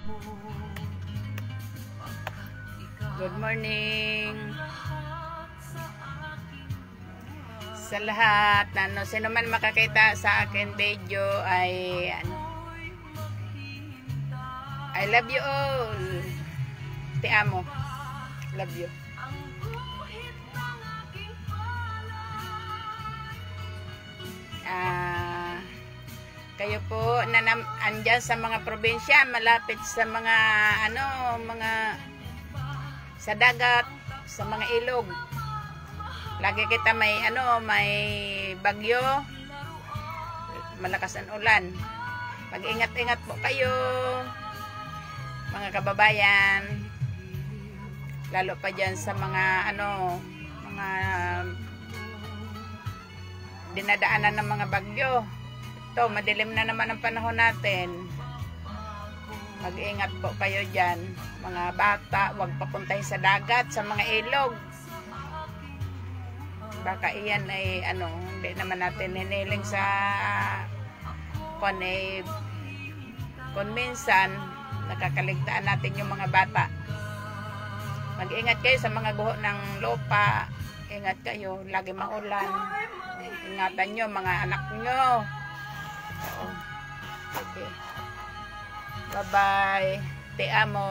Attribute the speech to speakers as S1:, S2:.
S1: Good morning sa lahat. Sino man makakita sa akin video ay I love you all. Te amo. Love you. Kayo po na andyan sa mga probinsya, malapit sa mga sa dagat, sa mga ilog. Lagi kita may bagyo, malakas ang ulan. Mag-ingat-ingat po kayo, mga kababayan. Lalo pa dyan sa mga mga dinadaanan ng mga bagyo. Ito, madilim na naman ang panahon natin. Mag-ingat po kayo dyan. Mga bata, huwag papuntahin sa dagat, sa mga ilog. Baka iyan ay hindi naman natin hiniling sa kung minsan nakakaligtaan natin yung mga bata. Mag-ingat kayo sa mga guho ng lupa. Ingat kayo, lagi maulan. Ingatan nyo mga anak nyo. Okay. Bye-bye. Te amo.